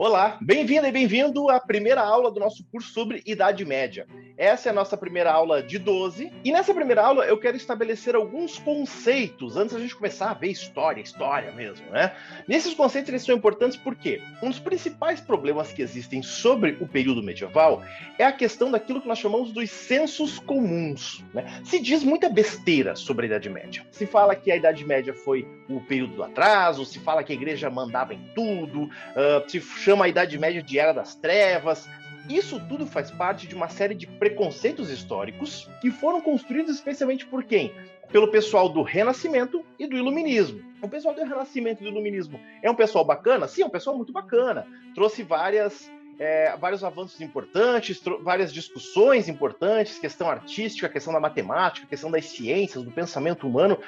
Olá, bem-vinda e bem-vindo à primeira aula do nosso curso sobre Idade Média. Essa é a nossa primeira aula de 12, e nessa primeira aula eu quero estabelecer alguns conceitos, antes da gente começar a ver história mesmo, né? E esses conceitos eles são importantes porque um dos principais problemas que existem sobre o período medieval é a questão daquilo que nós chamamos dos sensos comuns, né? Se diz muita besteira sobre a Idade Média. Se fala que a Idade Média foi o período do atraso, se fala que a igreja mandava em tudo, se chama a Idade Média de Era das Trevas. Isso tudo faz parte de uma série de preconceitos históricos que foram construídos especialmente por quem? Pelo pessoal do Renascimento e do Iluminismo. O pessoal do Renascimento e do Iluminismo é um pessoal bacana? Sim, é um pessoal muito bacana. Trouxe vários avanços importantes, várias discussões importantes, questão artística, questão da matemática, questão das ciências, do pensamento humano.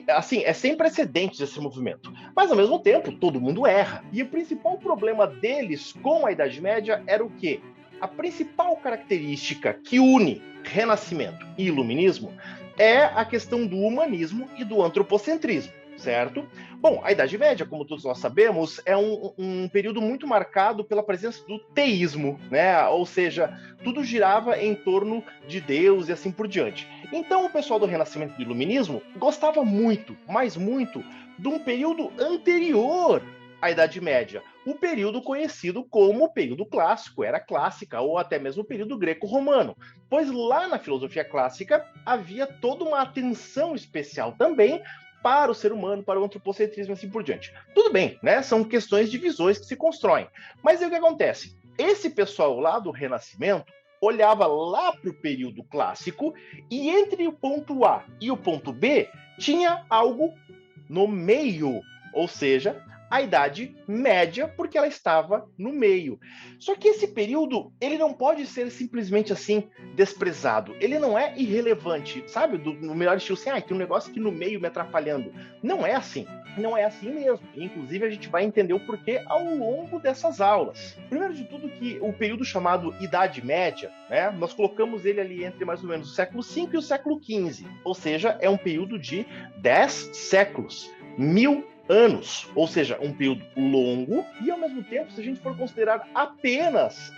Assim, é sem precedentes esse movimento. Mas, ao mesmo tempo, todo mundo erra. E o principal problema deles com a Idade Média era o quê? A principal característica que une Renascimento e Iluminismo é a questão do humanismo e do antropocentrismo, certo? Bom, a Idade Média, como todos nós sabemos, é um período muito marcado pela presença do teísmo, né? Ou seja, tudo girava em torno de Deus e assim por diante. Então, o pessoal do Renascimento e do Iluminismo gostava muito, mas muito, de um período anterior à Idade Média, o período conhecido como o período clássico, era clássica, ou até mesmo o período greco-romano, pois lá na filosofia clássica havia toda uma atenção especial também para o ser humano, para o antropocentrismo e assim por diante. Tudo bem, né? São questões de visões que se constroem. Mas aí o que acontece? Esse pessoal lá do Renascimento olhava lá para o período clássico e entre o ponto A e o ponto B tinha algo no meio, ou seja, a Idade Média, porque ela estava no meio. Só que esse período, ele não pode ser simplesmente assim desprezado. Ele não é irrelevante, sabe? No melhor estilo assim, tem um negócio aqui no meio me atrapalhando. Não é assim. Não é assim mesmo. Inclusive, a gente vai entender o porquê ao longo dessas aulas. Primeiro de tudo, que o período chamado Idade Média, né? Nós colocamos ele ali entre mais ou menos o século V e o século XV. Ou seja, é um período de 10 séculos. 1000 anos, ou seja, um período longo, e ao mesmo tempo, se a gente for considerar apenas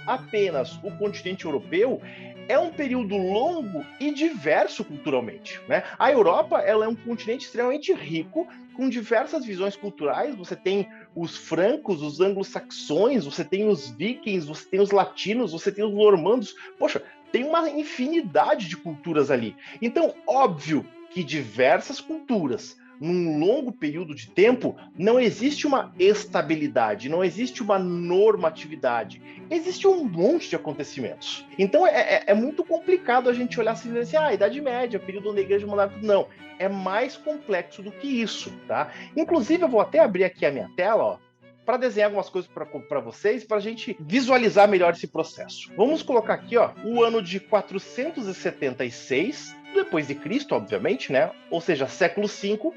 o continente europeu, é um período longo e diverso culturalmente, né? A Europa, ela é um continente extremamente rico, com diversas visões culturais. Você tem os francos, os anglo-saxões, você tem os vikings, você tem os latinos, você tem os normandos. Poxa, tem uma infinidade de culturas ali. Então, óbvio que diversas culturas num longo período de tempo, não existe uma estabilidade, não existe uma normatividade. Existe um monte de acontecimentos. Então é muito complicado a gente olhar assim e dizer assim, Idade Média, período onde a igreja mandava tudo. Não, é mais complexo do que isso, tá? Inclusive, eu vou até abrir aqui a minha tela, ó, para desenhar algumas coisas para vocês, para a gente visualizar melhor esse processo. Vamos colocar aqui, ó, o ano de 476, depois de Cristo, obviamente, né? Ou seja, século V.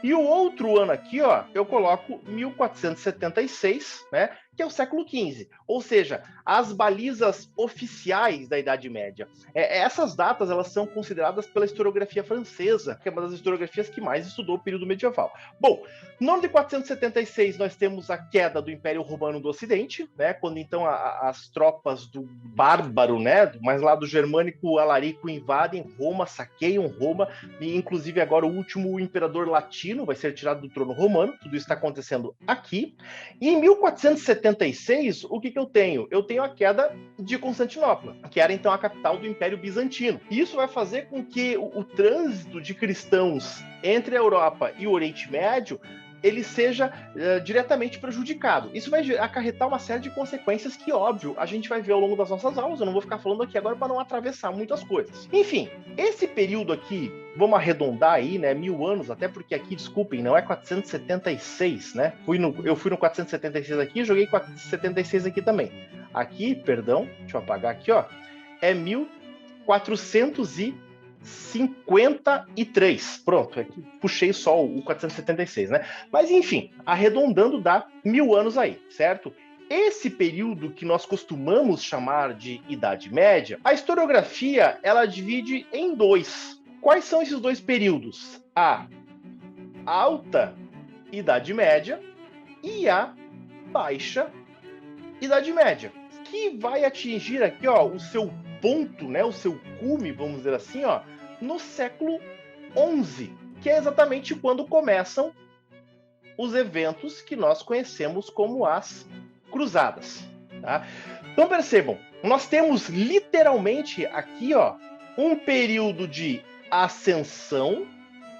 E o outro ano aqui, ó, eu coloco 1476, né, que é o século XV. Ou seja, as balizas oficiais da Idade Média. Essas datas, elas são consideradas pela historiografia francesa, que é uma das historiografias que mais estudou o período medieval. Bom, no ano de 476, nós temos a queda do Império Romano do Ocidente, né, quando então as tropas do bárbaro, né, mas lá do germânico Alarico invadem Roma, saqueiam Roma, e inclusive agora o último imperador latino vai ser tirado do trono romano. Tudo isso está acontecendo aqui. E em 1476, o que eu tenho? Eu tenho a queda de Constantinopla, que era então a capital do Império Bizantino. E isso vai fazer com que o trânsito de cristãos entre a Europa e o Oriente Médio ele seja diretamente prejudicado. Isso vai acarretar uma série de consequências que, óbvio, a gente vai ver ao longo das nossas aulas. Eu não vou ficar falando aqui agora para não atravessar muitas coisas. Enfim, esse período aqui, vamos arredondar aí, né, 1000 anos, até porque aqui, desculpem, não é 476, né? Eu fui no 476 aqui e joguei 476 aqui também. Aqui, perdão, deixa eu apagar aqui, ó, é 1453. Pronto, aqui puxei só o 476, né? Mas enfim, arredondando dá 1000 anos aí, certo? Esse período que nós costumamos chamar de Idade Média, a historiografia ela divide em dois. Quais são esses dois períodos? A Alta Idade Média e a Baixa Idade Média, que vai atingir aqui, ó, o seu ponto, né, o seu cume, vamos dizer assim, ó, no século XI, que é exatamente quando começam os eventos que nós conhecemos como as Cruzadas. Tá? Então percebam, nós temos literalmente aqui, ó, um período de ascensão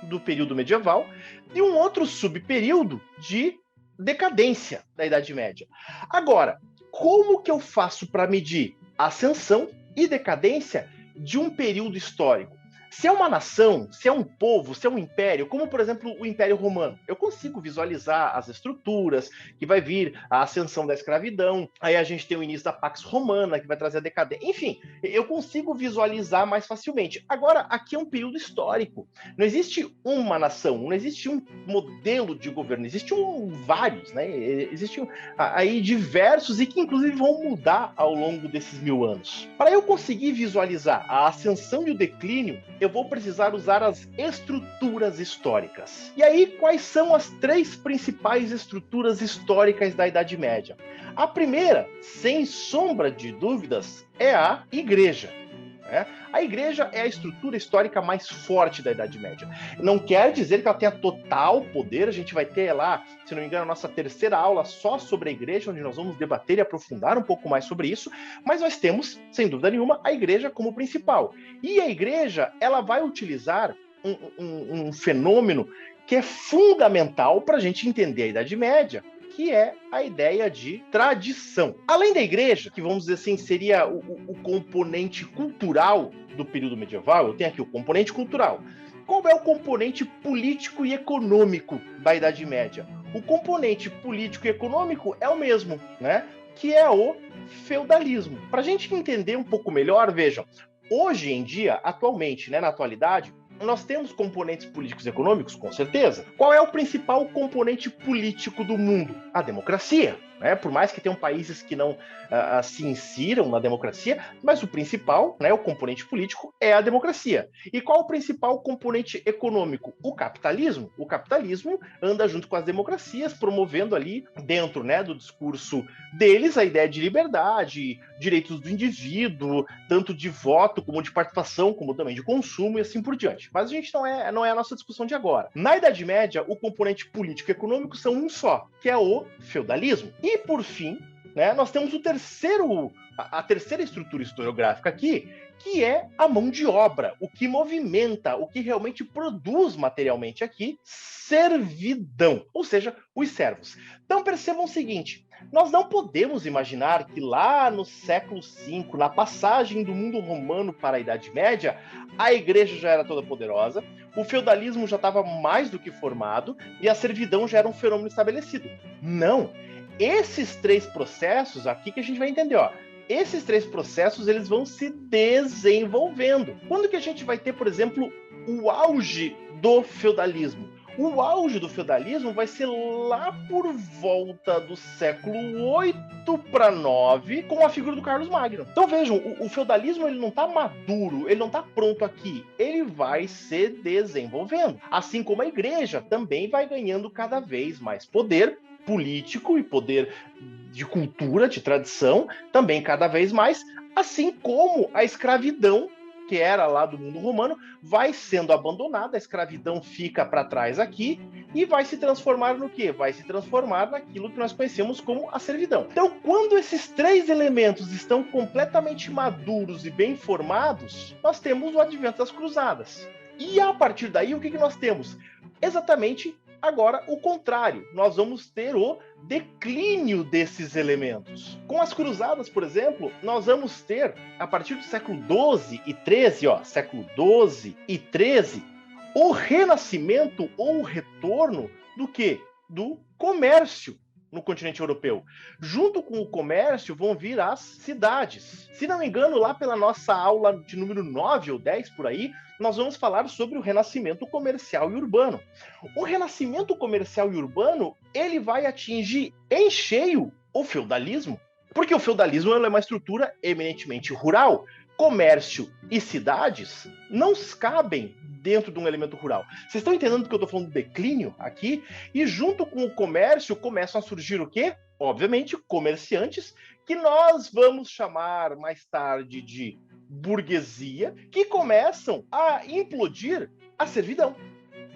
do período medieval e um outro subperíodo de decadência da Idade Média. Agora, como que eu faço para medir ascensão e decadência de um período histórico? Se é uma nação, se é um povo, se é um império, como por exemplo o Império Romano, eu consigo visualizar as estruturas, que vai vir a ascensão da escravidão, aí a gente tem o início da Pax Romana, que vai trazer a decadência, enfim, eu consigo visualizar mais facilmente. Agora, aqui é um período histórico, não existe uma nação, não existe um modelo de governo, existem vários, né? Existem aí diversos e que inclusive vão mudar ao longo desses 1000 anos. Para eu conseguir visualizar a ascensão e o declínio, eu vou precisar usar as estruturas históricas. E aí, quais são as 3 principais estruturas históricas da Idade Média? A primeira, sem sombra de dúvidas, é a Igreja. A Igreja é a estrutura histórica mais forte da Idade Média. Não quer dizer que ela tenha total poder, a gente vai ter lá, se não me engano, a nossa terceira aula só sobre a Igreja, onde nós vamos debater e aprofundar um pouco mais sobre isso, mas nós temos, sem dúvida nenhuma, a Igreja como principal. E a Igreja, ela vai utilizar um fenômeno que é fundamental para a gente entender a Idade Média, que é a ideia de tradição. Além da igreja, que vamos dizer assim, seria o componente cultural do período medieval, eu tenho aqui o componente cultural. Qual é o componente político e econômico da Idade Média? O componente político e econômico é o mesmo, né? Que é o feudalismo. Para a gente entender um pouco melhor, vejam, hoje em dia, atualmente, né, na atualidade, nós temos componentes políticos e econômicos, com certeza. Qual é o principal componente político do mundo? A democracia. Né? Por mais que tenham países que não se insiram na democracia, mas o principal, né, o componente político, é a democracia. E qual o principal componente econômico? O capitalismo. O capitalismo anda junto com as democracias, promovendo ali, dentro, né, do discurso deles, a ideia de liberdade, direitos do indivíduo, tanto de voto, como de participação, como também de consumo e assim por diante. Mas a gente não é a nossa discussão de agora. Na Idade Média, o componente político e econômico são um só, que é o feudalismo. E, por fim, né, nós temos a terceira estrutura historiográfica aqui, que é a mão de obra, o que movimenta, o que realmente produz materialmente aqui, servidão, ou seja, os servos. Então percebam o seguinte, nós não podemos imaginar que lá no século V, na passagem do mundo romano para a Idade Média, a igreja já era toda poderosa, o feudalismo já estava mais do que formado e a servidão já era um fenômeno estabelecido. Não! Esses 3 processos aqui que a gente vai entender, ó. Esses 3 processos, eles vão se desenvolvendo. Quando que a gente vai ter, por exemplo, o auge do feudalismo? O auge do feudalismo vai ser lá por volta do século 8 para 9, com a figura do Carlos Magno. Então vejam, o feudalismo ele não está maduro, ele não está pronto aqui, ele vai se desenvolvendo. Assim como a igreja também vai ganhando cada vez mais poder político e poder de cultura, de tradição, também cada vez mais, assim como a escravidão, que era lá do mundo romano, vai sendo abandonada, a escravidão fica para trás aqui e vai se transformar no quê? Vai se transformar naquilo que nós conhecemos como a servidão. Então, quando esses 3 elementos estão completamente maduros e bem formados, nós temos o advento das cruzadas. E a partir daí, o que nós temos? Exatamente agora o contrário, nós vamos ter o declínio desses elementos. Com as cruzadas, por exemplo, nós vamos ter, a partir do século XII e XIII, século XII e XIII, o renascimento ou o retorno do quê? Do comércio no continente europeu. Junto com o comércio vão vir as cidades. Se não me engano, lá pela nossa aula de número 9 ou 10 por aí, nós vamos falar sobre o renascimento comercial e urbano. O renascimento comercial e urbano, ele vai atingir em cheio o feudalismo, porque o feudalismo é uma estrutura eminentemente rural. Comércio e cidades não cabem dentro de um elemento rural. Vocês estão entendendo que eu estou falando do declínio aqui? E junto com o comércio começam a surgir o quê? obviamente, comerciantes, que nós vamos chamar mais tarde de burguesia, que começam a implodir a servidão.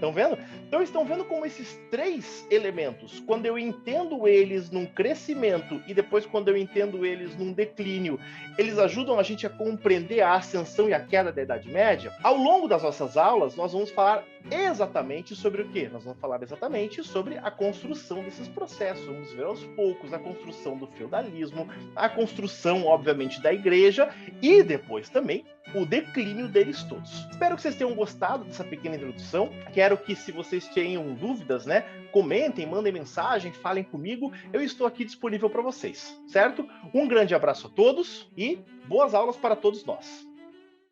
Estão vendo? Então estão vendo como esses três elementos, quando eu entendo eles num crescimento e depois quando eu entendo eles num declínio, eles ajudam a gente a compreender a ascensão e a queda da Idade Média. Ao longo das nossas aulas, nós vamos falar exatamente sobre o quê? Nós vamos falar exatamente sobre a construção desses processos. Vamos ver aos poucos a construção do feudalismo, a construção, obviamente, da igreja e depois também o declínio deles todos. Espero que vocês tenham gostado dessa pequena introdução. Quero que, se vocês tenham dúvidas, né, comentem, mandem mensagem, falem comigo. Eu estou aqui disponível para vocês, certo? Um grande abraço a todos e boas aulas para todos nós.